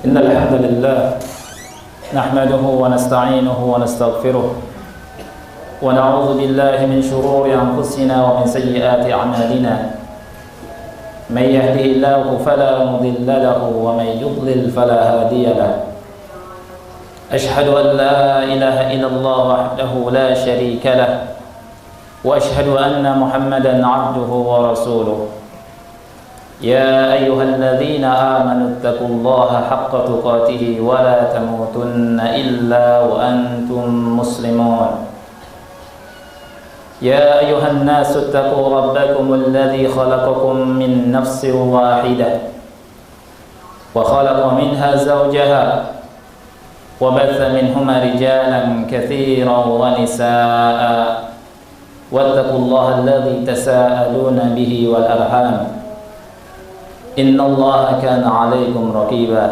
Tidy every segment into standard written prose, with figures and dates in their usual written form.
إن الحمد لله نحمده ونستعينه ونستغفره ونعوذ بالله من شرور أنفسنا ومن سيئات أعمالنا من يهده الله فلا مضل له ومن يضلل فلا هادي له أشهد أن لا إله إلا الله وحده لا شريك له وأشهد أن محمدا عبده ورسوله يا أيها الذين آمنوا اتقوا الله حق تقاته ولا تموتن إلا وأنتم مسلمون يا أيها الناس اتقوا ربكم الذي خلقكم من نفس واحدة وخلق منها زوجها وبث منهما رجالا كثيرا ونساء واتقوا الله الذي تساءلون به والأرحام إن الله كان عليكم رقيبا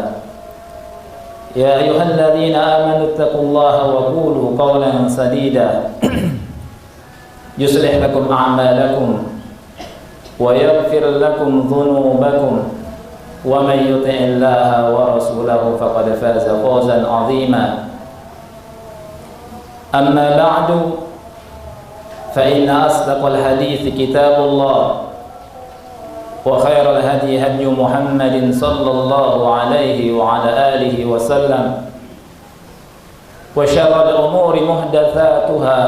يا أيها الذين آمنوا اتقوا الله وقولوا قولا سديدا يصلح لكم أعمالكم ويغفر لكم ذنوبكم ومن يطع الله ورسوله فقد فاز فوزا عظيما أما بعد فإن أصدق الحديث كتاب الله وخير الهدي هدي محمد صلى الله عليه وعلى آله وسلم وشر الأمور محدثاتها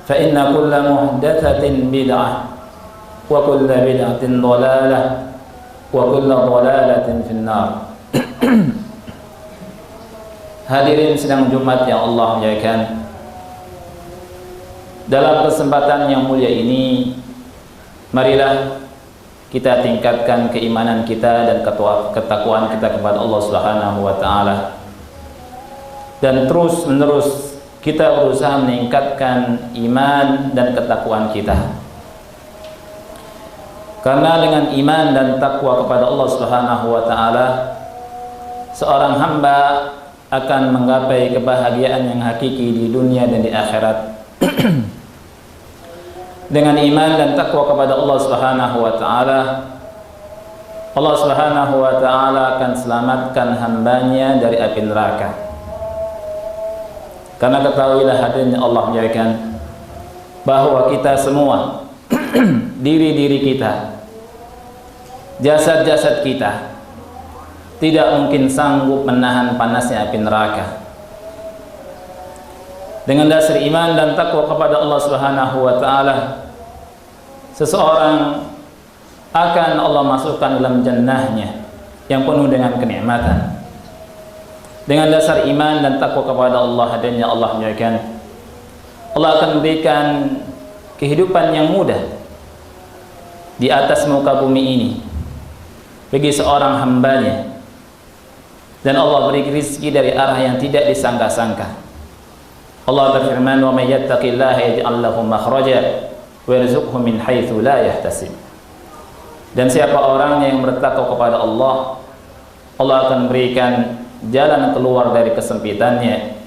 فإن كل محدثة بدعة وكل بدعة ضلالة وكل ضلالة في النار. Hadirin sidang Jumat yang Allah muliakan, dalam kesempatan yang mulia ini marilah kita tingkatkan keimanan kita dan ketakwaan kita kepada Allah Subhanahu wa taala, dan terus menerus kita berusaha meningkatkan iman dan ketakwaan kita. Karena dengan iman dan takwa kepada Allah Subhanahu wa taala, seorang hamba akan menggapai kebahagiaan yang hakiki di dunia dan di akhirat. Dengan iman dan takwa kepada Allah Subhanahu wa taala, Allah Subhanahu wa taala akan selamatkan hambanya dari api neraka. Karena ketahuilah hadirin Allah muliakan, bahwa kita semua diri-diri kita, jasad-jasad kita tidak mungkin sanggup menahan panasnya api neraka. Dengan dasar iman dan takwa kepada Allah Subhanahu wa taala, seseorang akan Allah masukkan dalam jannahnya yang penuh dengan kenikmatan. Dengan dasar iman dan takwa kepada Allah, adanya Allah muliakan, Allah akan memberikan kehidupan yang mudah di atas muka bumi ini bagi seorang hambanya, dan Allah beri rezeki dari arah yang tidak disangka-sangka. Allah berfirman, "Wa may yattaqillaha yaj'al lahu makhraja wa yarzuqhu min haitsu la yahtasib." Dan siapa orang yang bertakwa kepada Allah, Allah akan berikan jalan keluar dari kesempitannya,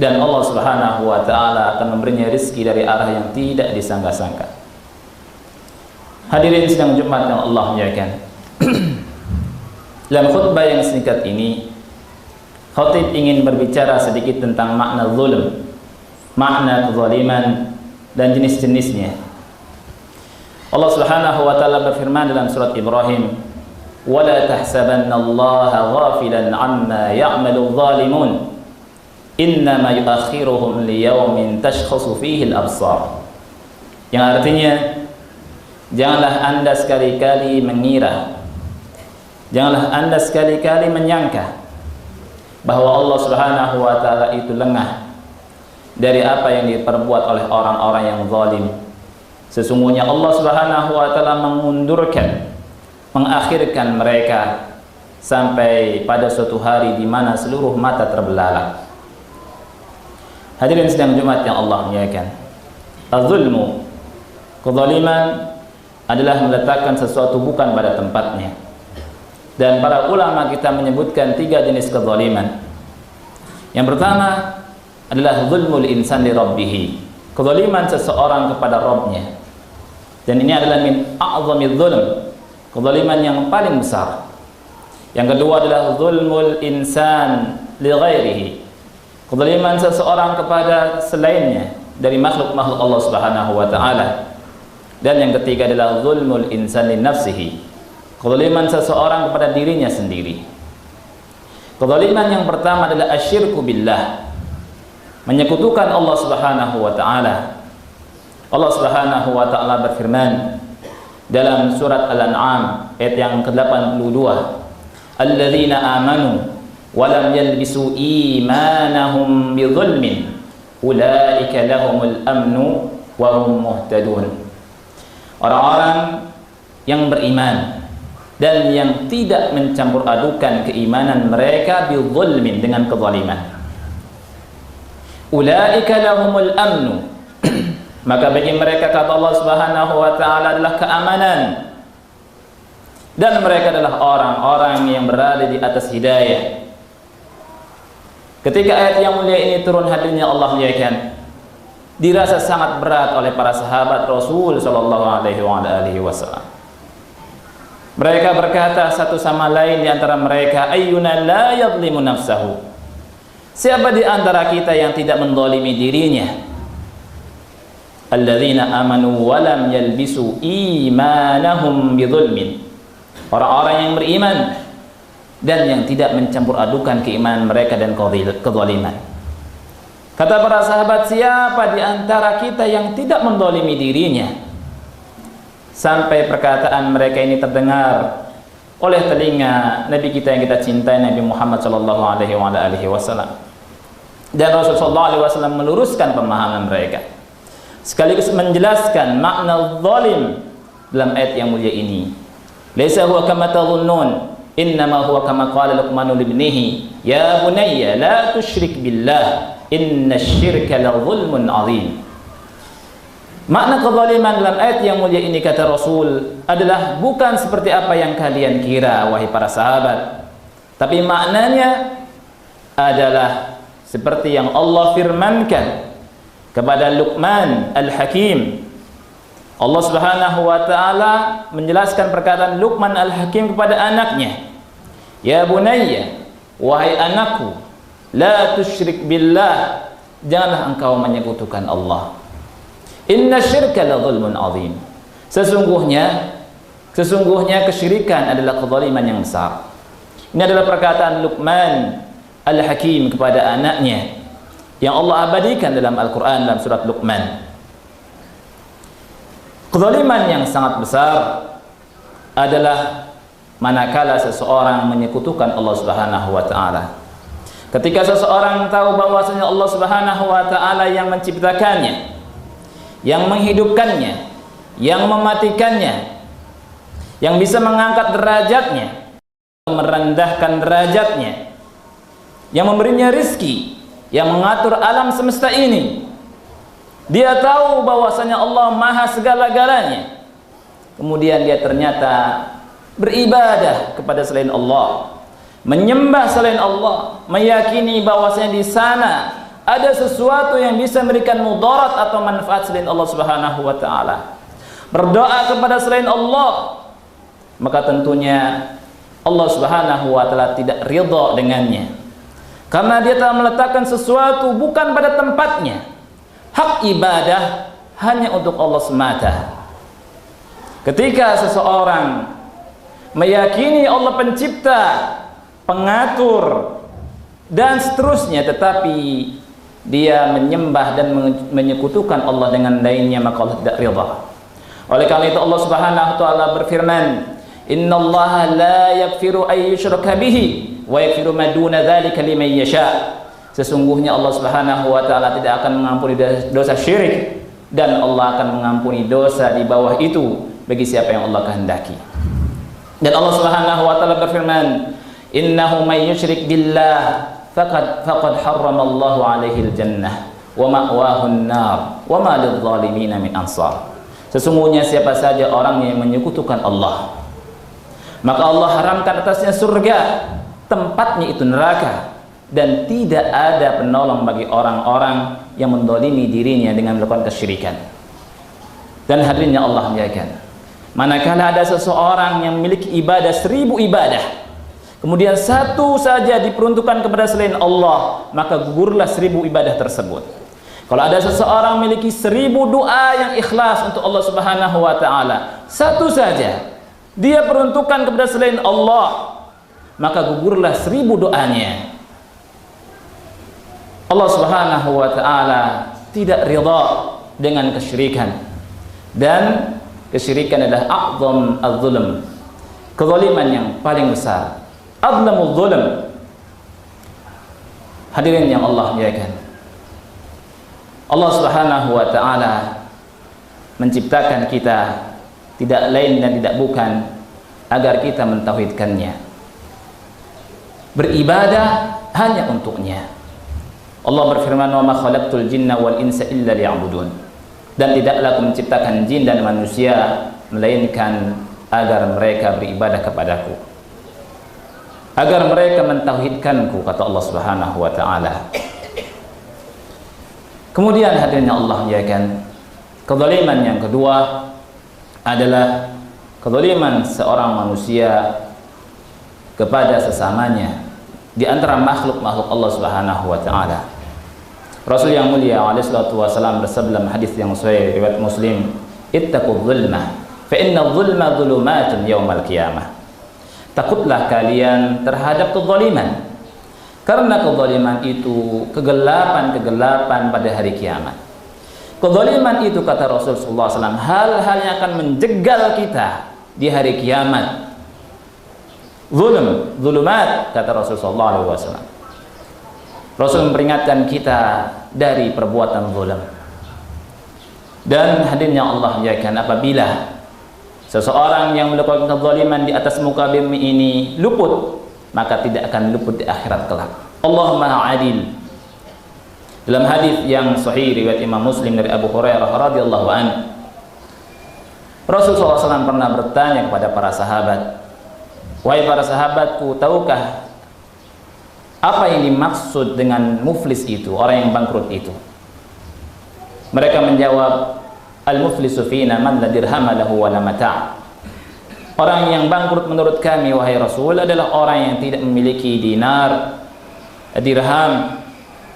dan Allah Subhanahu wa taala akan memberinya rezeki dari arah yang tidak disangka-sangka. Hadirin sidang Jumat yang Allah muliakan, dalam khutbah yang singkat ini, khatib ingin berbicara sedikit tentang makna zulm, makna kezaliman dan jenis-jenisnya. Allah Subhanahu wa taala berfirman dalam surat Ibrahim, "Wala tahsabannallaha ghafilan 'amma ya'malu adh-dhalimun, innama yu'akhiruhum liyaumin tashkhasu fihi al-absar." Yang artinya, janganlah Anda sekali-kali mengira, janganlah Anda sekali-kali menyangka bahwa Allah Subhanahu wa taala itu lengah dari apa yang diperbuat oleh orang-orang yang zalim. Sesungguhnya Allah Subhanahu wa taala mengakhirkan mereka sampai pada suatu hari di mana seluruh mata terbelalak. Hadirin sidang Jumat yang Allah muliakan, az-zulmu, kezaliman, adalah meletakkan sesuatu bukan pada tempatnya. Dan para ulama kita menyebutkan 3 jenis kezaliman. Yang pertama adalah zulmul insan li rabbih, kezaliman seseorang kepada Rabbnya. Dan ini adalah min a'zamidz zulm, kezaliman yang paling besar, Yang kedua adalah zulmul insan li ghairihi, kezaliman seseorang kepada selainnya dari makhluk-makhluk Allah Subhanahu wa taala. Dan yang ketiga adalah zulmul insan li nafsihi, kezaliman seseorang kepada dirinya sendiri. Kezaliman yang pertama adalah asyirku billah, menyekutukan Allah Subhanahu wa taala. Allah Subhanahu wa taala berfirman dalam surat Al-An'am ayat yang ke-82, alladzina amanu wa lam yalbisu imanahum bidzulmin ulaika lahumul amnu wa hum muhtadun. Orang-orang yang beriman dan yang tidak mencampur adukan keimanan mereka bidzulmin, dengan kezaliman. Ulaika lahumul amnu, maka bagi mereka kata Allah Subhanahu wa taala adalah keamanan, dan mereka adalah orang-orang yang berada di atas hidayah. Ketika ayat yang mulia ini turun, hadirnya Allah muliakan, dirasa sangat berat oleh para sahabat Rasul sallallahu alaihi wasallam. Mereka berkata satu sama lain di antara mereka, ayyuna la yadhlimu nafsahu, siapa di antara kita yang tidak mendolimi dirinya? Alladzina amanu wa lam yalbisu imanahum bidzulmin, orang-orang yang beriman dan yang tidak mencampur adukan keimanan mereka dan kezaliman. Kata para sahabat, siapa di antara kita yang tidak mendolimi dirinya? Sampai perkataan mereka ini terdengar oleh telinga Nabi kita yang kita cintai, Nabi Muhammad sallallahu alaihi wasallam. Dan Rasulullah sallallahu alaihi wasallam meluruskan pemahaman mereka, sekaligus menjelaskan makna zalim dalam ayat yang mulia ini. Laisa huwa kama tadhunnun, innama huwa kama qala Luqman li ibnihi, ya bunayya la tusyrik billah, innasyirka la zulmun azim. Makna kezaliman dalam ayat yang mulia ini, kata Rasul, adalah bukan seperti apa yang kalian kira, wahai para sahabat, tapi maknanya adalah seperti yang Allah firmankan kepada Luqman Al-Hakim. Allah Subhanahu wa taala menjelaskan perkataan Luqman Al-Hakim kepada anaknya, ya bunayya, wahai anakku, la tusyrik billah, janganlah engkau menyekutukan Allah. Inna syirka la zulmun azim, sesungguhnya kesyirikan adalah kezaliman yang besar. Ini adalah perkataan Luqman Al-Hakim kepada anaknya yang Allah abadikan dalam Al-Quran, dalam surat Luqman. Kezaliman yang sangat besar adalah manakala seseorang menyekutukan Allah Subhanahu wa taala. Ketika seseorang tahu bahwasanya Allah Subhanahu wa taala yang menciptakannya, yang menghidupkannya, yang mematikannya, yang bisa mengangkat derajatnya, merendahkan derajatnya, yang memberinya rizki, yang mengatur alam semesta ini. Dia tahu bahwasanya Allah maha segala-galanya, kemudian dia ternyata beribadah kepada selain Allah, menyembah selain Allah, meyakini bahwasanya di sana ada sesuatu yang bisa memberikan mudarat atau manfaat selain Allah Subhanahu wa taala, berdoa kepada selain Allah, maka tentunya Allah Subhanahu wa taala tidak ridha dengannya, karena dia telah meletakkan sesuatu bukan pada tempatnya. Hak ibadah hanya untuk Allah semata. Ketika seseorang meyakini Allah pencipta, pengatur, dan seterusnya, tetapi dia menyembah dan menyekutukan Allah dengan lainnya, maka Allah tidak ridha. Oleh karena itu Allah Subhanahu wa taala berfirman, innallaha la yaghfiru ay yushraka bihi wa yaghfiru ma duna dzalika liman yasha. Sesungguhnya Allah Subhanahu wa taala tidak akan mengampuni dosa syirik, dan Allah akan mengampuni dosa di bawah itu bagi siapa yang Allah kehendaki. Dan Allah Subhanahu wa taala berfirman, innahu may yusyrik billah faqad harramallahu alaihi al-jannah wa ma'wahu an-nar wa ma lidh-dhalimin min ansar. Sesungguhnya siapa saja orang yang menyekutukan Allah, maka Allah haramkan atasnya surga, tempatnya itu neraka, dan tidak ada penolong bagi orang-orang yang mendolimi dirinya dengan melakukan kesyirikan. Dan hadirnya Allah muliakan, manakala ada seseorang yang memiliki ibadah 1000 ibadah, kemudian satu saja diperuntukkan kepada selain Allah, maka gugurlah 1000 ibadah tersebut. Kalau ada seseorang memiliki 1000 doa yang ikhlas untuk Allah Subhanahu wa taala, satu saja dia peruntukkan kepada selain Allah, maka gugurlah 1000 doanya. Allah Subhanahu wa taala tidak ridha dengan kesyirikan, dan kesyirikan adalah a'zam az-zulm, kezaliman yang paling besar, azlamuz zulm. Hadirin yang Allah muliakan, Allah Subhanahu wa taala menciptakan kita tidak lain dan tidak bukan agar kita mentauhidkannya, beribadah hanya untuknya. Allah berfirman, "Wa ma khalaqtul jinna wal insa illa liya'budun." Dan tidaklah aku menciptakan jin dan manusia melainkan agar mereka beribadah kepadaku, agar mereka mentauhidkanku, kata Allah Subhanahu wa taala. Kemudian hadirin Allah muliakan, kezaliman yang kedua adalah kezaliman seorang manusia kepada sesamanya di antara makhluk-makhluk Allah Subhanahu wa taala. Rasul yang mulia alaihi salatu wasallam bersabda dalam hadis yang sahih riwayat Muslim, "Ittaqul zulma, fa inna zulma dhulumatun yaumal qiyamah." Takutlah kalian terhadap kezaliman, karena kezaliman itu kegelapan-kegelapan pada hari kiamat. Kezaliman itu, kata Rasul sallallahu alaihi wasallam, hal-hal yang akan menjegal kita di hari kiamat. Zulm, zulumat, kata Rasul sallallahu alaihi wasallam. Rasul memperingatkan kita dari perbuatan zulm. Dan hadirnya Allah muliakan, apabila seseorang yang melakukan kezaliman di atas muka bumi ini luput, maka tidak akan luput di akhirat kelak. Allahumma adil. Dalam hadis yang sahih riwayat Imam Muslim dari Abu Hurairah radhiyallahu anhu, Rasulullah SAW pernah bertanya kepada para sahabat, "Wahai para sahabatku, tahukah apa yang dimaksud dengan muflis itu, orang yang bangkrut itu?" Mereka menjawab, "Al-muflisu fina man la dirham lahu wa la mata'." Orang yang bangkrut menurut kami, wahai Rasul, adalah orang yang tidak memiliki dinar, dirham,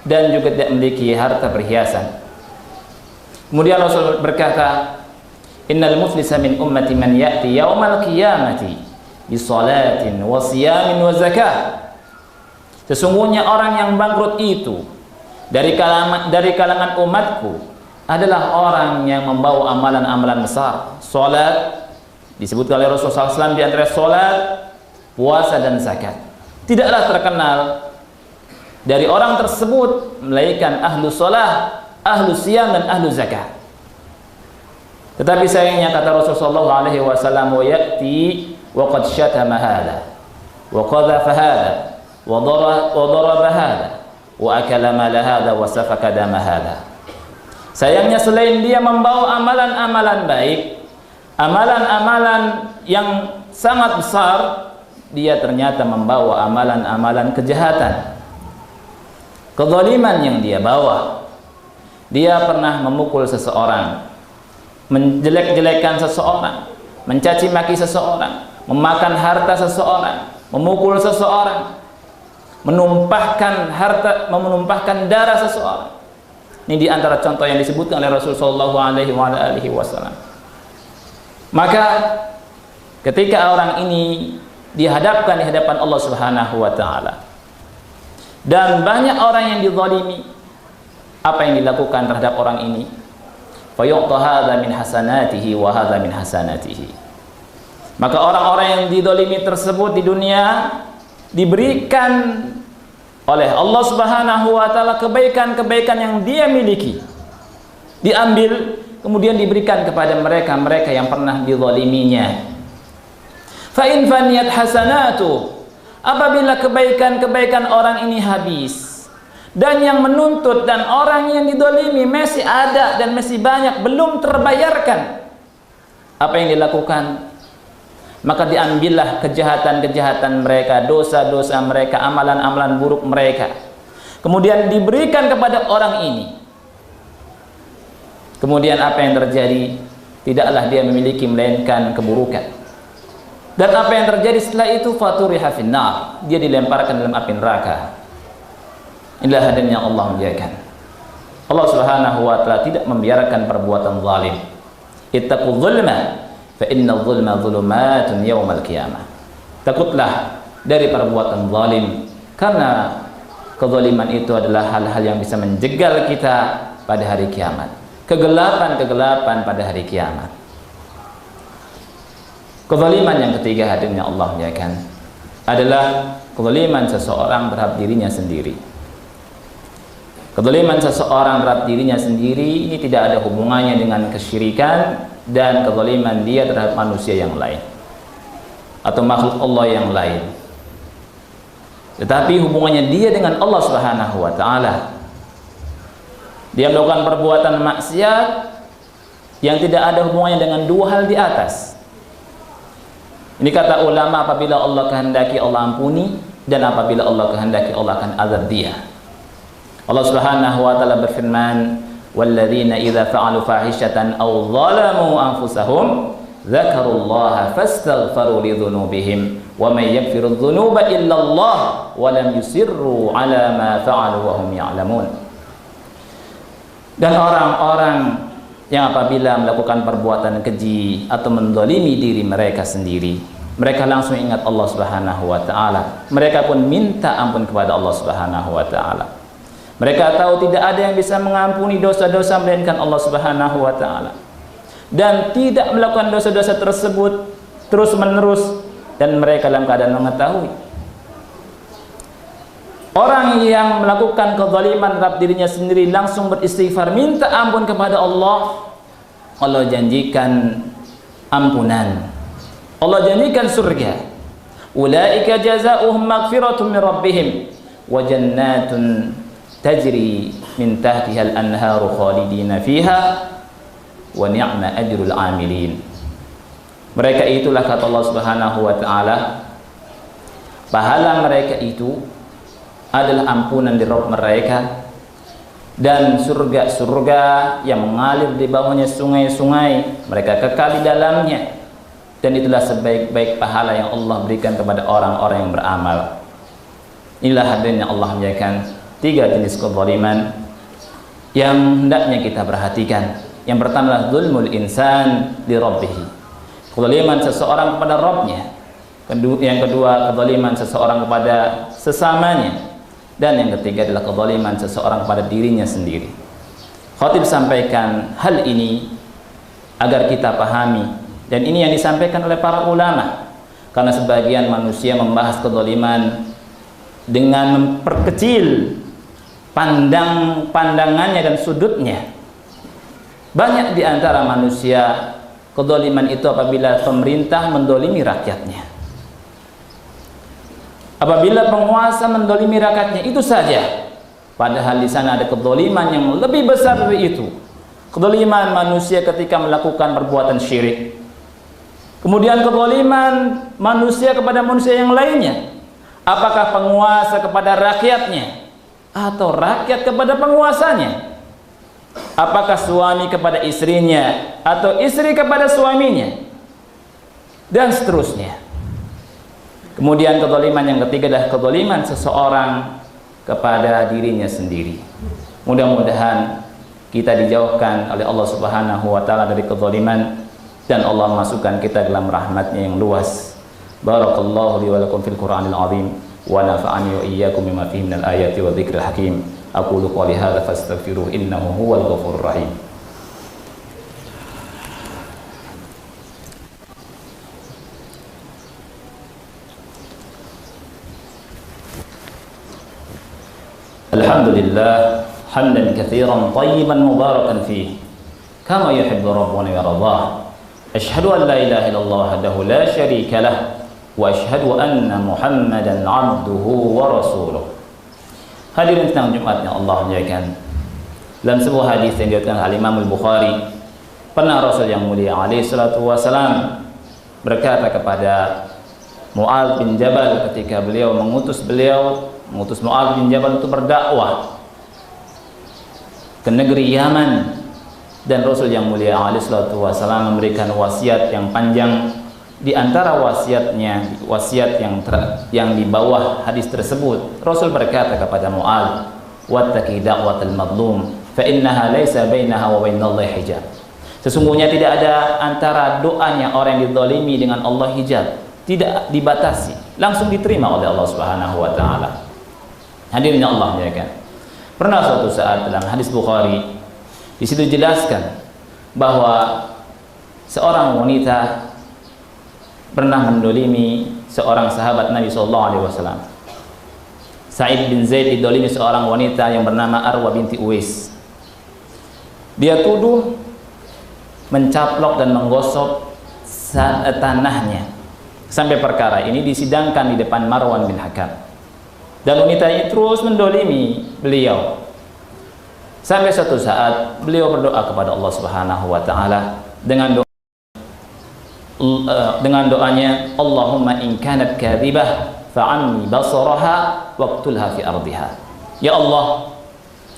dan juga tidak memiliki harta perhiasan. Kemudian Rasul berkata, "Innal muflisa min ummati man ya'ti yaumal qiyamati bi salatin wa siyamin wa zakah." Sesungguhnya orang yang bangkrut itu dari kalangan umatku adalah orang yang membawa amalan-amalan besar. Salat disebutkan oleh Rasulullah SAW, di antara salat, puasa, dan zakat. Tidaklah terkenal dari orang tersebut melainkan ahlu salat, ahlu siyam, dan ahlu zakat. Tetapi sayangnya, kata Rasulullah SAW, "Wa ya'ti wa qad syatama hadha wa qadhafa hadha wa daraba hadha wa akala mala hadha wa safaka dama hadha." Sayangnya, selain dia membawa amalan-amalan baik, amalan-amalan yang sangat besar, dia ternyata membawa amalan-amalan kejahatan, kezaliman yang dia bawa. Dia pernah memukul seseorang, menjelek-jelekan seseorang, mencaci maki seseorang, memakan harta seseorang, memukul seseorang, menumpahkan harta, menumpahkan darah seseorang. Ini di antara contoh yang disebutkan oleh Rasulullah SAW. Maka ketika orang ini dihadapkan di hadapan Allah Subhanahu wa taala, dan banyak orang yang dizalimi, apa yang dilakukan terhadap orang ini? Fayu'ta hadza min hasanatihi wa hadza min hasanatihi. Maka orang-orang yang dizalimi tersebut di dunia diberikan oleh Allah Subhanahu wa taala kebaikan-kebaikan yang dia miliki, diambil kemudian diberikan kepada mereka yang pernah dizaliminya. Fa in faniyat hasanatu, apabila kebaikan-kebaikan orang ini habis, dan yang menuntut dan orang yang dizalimi masih ada dan masih banyak belum terbayarkan, apa yang dilakukan? Maka diambillah kejahatan-kejahatan mereka, dosa-dosa mereka, amalan-amalan buruk mereka, kemudian diberikan kepada orang ini. Kemudian apa yang terjadi? Tidaklah dia memiliki melainkan keburukan. Dan apa yang terjadi setelah itu? Faturiha finnar, dia dilemparkan dalam api neraka. Inilah hadirnya Allah menjadikan. Allah Subhanahu wa taala tidak membiarkan perbuatan zalim. Ittaqul zulma fa innal zulma zulumatun yaumal qiyamah. Takutlah dari perbuatan zalim, karena kezaliman itu adalah hal-hal yang bisa menjegal kita pada hari kiamat. Kegelapan-kegelapan pada hari kiamat. Kezaliman yang ketiga hadirnya Allah menjadikan adalah kezaliman seseorang terhadap dirinya sendiri. Kezaliman seseorang terhadap dirinya sendiri ini tidak ada hubungannya dengan kesyirikan dan kezaliman dia terhadap manusia yang lain atau makhluk Allah yang lain. Tetapi hubungannya dia dengan Allah Subhanahu wa taala. Dia melakukan perbuatan maksiat yang tidak ada hubungannya dengan dua hal di atas. Ini kata ulama, apabila Allah kehendaki Allah ampuni, dan apabila Allah kehendaki Allah akan azab dia. Allah Subhanahu wa taala berfirman, "Walladzina idza fa'alu fahishatan aw zalamu anfusahum dzakarullaha fastaghfaru lidzunubihim wa may yaghfiru dzunuba illa Allah wa lam yusirru 'ala ma fa'alu wa hum ya'lamun." Dan orang-orang yang apabila melakukan perbuatan keji atau mendolimi diri mereka sendiri, mereka langsung ingat Allah Subhanahu wa taala. Mereka pun minta ampun kepada Allah Subhanahu wa taala. Mereka tahu tidak ada yang bisa mengampuni dosa-dosa melainkan Allah Subhanahu wa taala. Dan tidak melakukan dosa-dosa tersebut terus-menerus, dan mereka dalam keadaan mengetahui. Orang yang melakukan kezaliman terhadap dirinya sendiri langsung beristighfar, minta ampun kepada Allah. Allah janjikan ampunan. Allah janjikan surga. Ulaika jazaohum maghfiratun min rabbihim wa jannatun tajri min tahtiha al-anharu khalidina fiha wa ni'ma ajrul amilin. Mereka itulah, kata Allah Subhanahu wa taala, pahala mereka itu adalah ampunan di Rabb mereka dan surga-surga yang mengalir di bawahnya sungai-sungai, mereka kekal di dalamnya, dan itulah sebaik-baik pahala yang Allah berikan kepada orang-orang yang beramal. Inilah hadirnya Allah menjadikan tiga jenis kezaliman yang hendaknya kita perhatikan. Yang pertama adalah zulmul insan li rabbih, kezaliman seseorang kepada Rabbnya. Yang kedua, kezaliman seseorang kepada sesamanya. Dan yang ketiga adalah kezaliman seseorang kepada dirinya sendiri. Khatib sampaikan hal ini agar kita pahami, dan ini yang disampaikan oleh para ulama, karena sebagian manusia membahas kezaliman dengan memperkecil pandangannya dan sudutnya. Banyak di antara manusia kezaliman itu apabila pemerintah mendolimi rakyatnya, apabila penguasa mendolimi rakyatnya, itu saja. Padahal di sana ada kezaliman yang lebih besar dari itu. Kezaliman manusia ketika melakukan perbuatan syirik. Kemudian kezaliman manusia kepada manusia yang lainnya. Apakah penguasa kepada rakyatnya atau rakyat kepada penguasanya? Apakah suami kepada istrinya atau istri kepada suaminya? Dan seterusnya. Kemudian kezaliman yang ketiga adalah kezaliman seseorang kepada dirinya sendiri. Mudah-mudahan kita dijauhkan oleh Allah Subhanahu wa taala dari kezaliman, dan Allah masukkan kita dalam rahmatnya yang luas. Barakallahu li wa lakum fil Qur'anil azim wa nafa'ani wa iyyakum bima fihi minal ayati wa dzikril hakim. Aqulu qouli hadza fastaghfiruhu innahu huwal ghafurur rahim. Alhamdulillah hamdan katsiran tayyiban mubarakan fihi kama yuhibbu rabbuna wa yardah. Asyhadu an la ilaha illallah wahdahu la syarika lah wa asyhadu anna Muhammadan 'abduhu wa rasuluh. Hadirin sidang Jumat yang Allah muliakan, dalam sebuah hadis yang diriwayatkan oleh Imam Al-Bukhari, pernah Rasul yang mulia alaihi salatu wasalam berkata kepada Mu'adz bin Jabal ketika beliau mengutus Mu'adz bin Jabal untuk berdakwah ke negeri Yaman, dan Rasul yang mulia alaihi salatu wasallam memberikan wasiat yang panjang di antara wasiatnya, wasiat yang di bawah hadis tersebut, Rasul berkata kepada Mu'adz, "Wattaqi da'watal madlum, fa innaha laisa bainaha wa bainallahi hijab." Sesungguhnya tidak ada antara doanya orang yang dizalimi dengan Allah hijab, tidak dibatasi, langsung diterima oleh Allah Subhanahu wa taala. Hadirin Allah ya kan. Pernah suatu saat dalam hadis Bukhari, di situ dijelaskan bahwa seorang wanita pernah mendolimi seorang sahabat Nabi SAW. Sa'id bin Zaid didolimi seorang wanita yang bernama Arwa binti Uwais. Dia tuduh mencaplok dan menggosok tanahnya. Sampai perkara ini disidangkan di depan Marwan bin Hakam. Dan wanita ini terus mendolimi beliau. Sampai suatu saat beliau berdoa kepada Allah Subhanahu wa taala dengan doanya, Allahumma in kanat kadhibah fa'anni basaraha waqtulha fi ardiha. Ya Allah,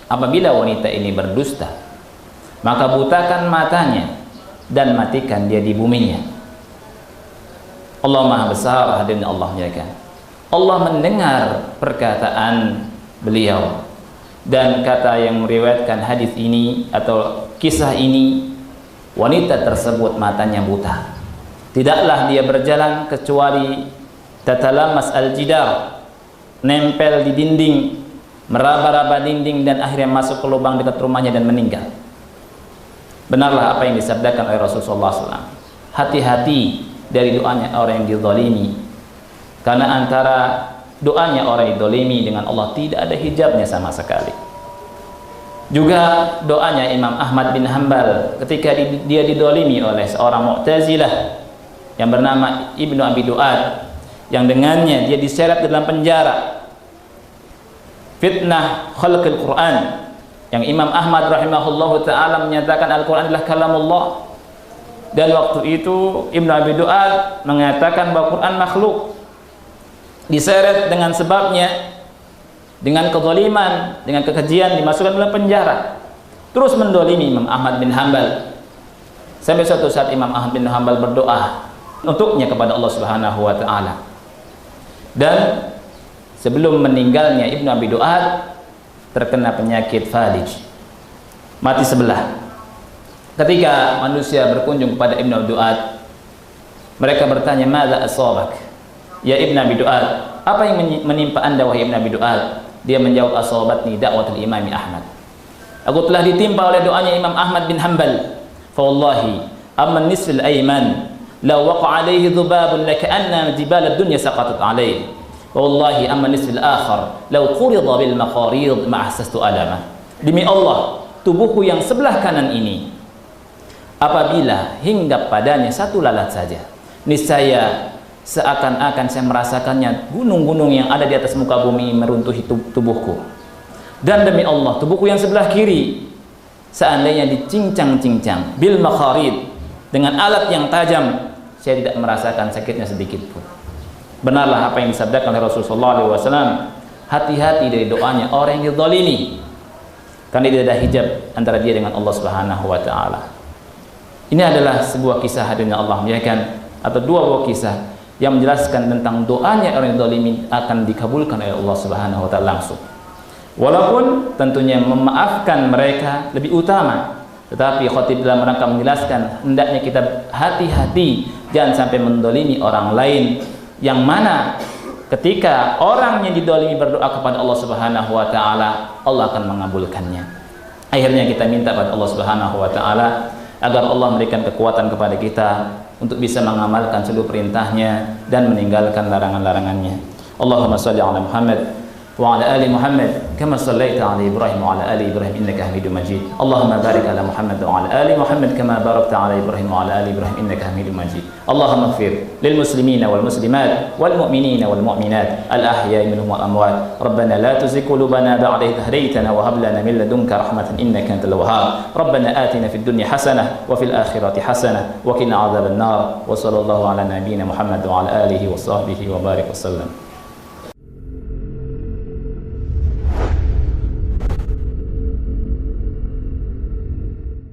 apabila wanita ini berdusta, maka butakan matanya dan matikan dia di buminya. Allah Maha Besar, hadirin Allah muliakan. Allah mendengar perkataan beliau, dan kata yang meriwayatkan hadis ini atau kisah ini, wanita tersebut matanya buta. Tidaklah dia berjalan kecuali tatalamas al-jidar, nempel di dinding, meraba-raba dinding, dan akhirnya masuk ke lubang dekat rumahnya dan meninggal. Benarlah apa yang disabdakan oleh Rasulullah SAW. Hati-hati dari doanya orang yang dizalimi, karena antara doanya orang yang dizalimi dengan Allah tidak ada hijabnya sama sekali. Juga doanya Imam Ahmad bin Hanbal ketika dia dizalimi oleh seorang Mu'tazilah yang bernama Ibnu Abi Du'ad, yang dengannya dia diseret dalam penjara, fitnah khalqil Quran, yang Imam Ahmad rahimahullahu ta'ala menyatakan Al-Quran adalah kalamullah. Dan waktu itu Ibnu Abi Du'ad mengatakan bahwa Quran makhluk. Diseret dengan sebabnya, dengan kezaliman, dengan kekejian, dimasukkan dalam penjara, terus mendolimi Imam Ahmad bin Hanbal. Sampai suatu saat Imam Ahmad bin Hanbal berdoa untuknya kepada Allah Subhanahu wa ta'ala. Dan sebelum meninggalnya Ibnu Abi Du'ad terkena penyakit falij, mati sebelah. Ketika manusia berkunjung kepada Ibnu Abi Du'ad, mereka bertanya, "Madza asabak ya Ibnu Abi Du'ad?" Apa yang menimpa Anda wahai Ibnu Abi Du'ad? Dia menjawab, "Asabatni da'watul Imam Ahmad." Aku telah ditimpa oleh doanya Imam Ahmad bin Hanbal. Fa wallahi amma nisful ayman law waqa alaihi dhubabun laka'anna jibal ad-dunya saqatat alaihi. Wallahi amma nisfil akhar law qurida bil maqarid ma ahsastu alama. Demi Allah, tubuhku yang sebelah kanan ini, apabila hinggap padanya satu lalat saja, niscaya seakan-akan saya merasakannya gunung-gunung yang ada di atas muka bumi meruntuhi tubuhku. Dan demi Allah, tubuhku yang sebelah kiri, seandainya dicincang-cincang bil maqarid, dengan alat yang tajam, saya tidak merasakan sakitnya sedikit pun. Benarlah apa yang disabdakan oleh Rasulullah SAW. Hati-hati dari doanya orang yang dizalimi, karena tidak ada hijab antara dia dengan Allah Subhanahu wa ta'ala. Ini adalah sebuah kisah, hadirin Allah muliakan, atau dua buah kisah yang menjelaskan tentang doanya orang yang dizalimi akan dikabulkan oleh Allah Subhanahu wa ta'ala langsung. Walaupun tentunya memaafkan mereka lebih utama, tetapi khatib dalam rangka menjelaskan hendaknya kita hati-hati jangan sampai mendolimi orang lain, yang mana ketika orang yang didolimi berdoa kepada Allah Subhanahu wa ta'ala, Allah akan mengabulkannya. Akhirnya kita minta pada Allah Subhanahu wa ta'ala agar Allah memberikan kekuatan kepada kita untuk bisa mengamalkan seluruh perintahnya dan meninggalkan larangan-larangannya. Allahumma shalli ala Muhammad وعلى آل محمد كما صليت على إبراهيم وعلى آل إبراهيم إنك حميد مجيد. اللهم بارك على محمد وعلى آل محمد كما باركت على إبراهيم وعلى آل إبراهيم إنك حميد مجيد. اللهم اغفر للمسلمين والمسلمات والمؤمنين والمؤمنات الأحياء منهم والأموات. ربنا لا تزغ قلوبنا بعد إذ هديتنا وهب لنا من لدنك رحمة إنك أنت الوهاب. ربنا آتنا في الدنيا حسنة وفي الآخرة حسنة وقنا عذاب النار. وصلى الله على نبينا محمد وعلى آله وصحبه وبارك وسلم.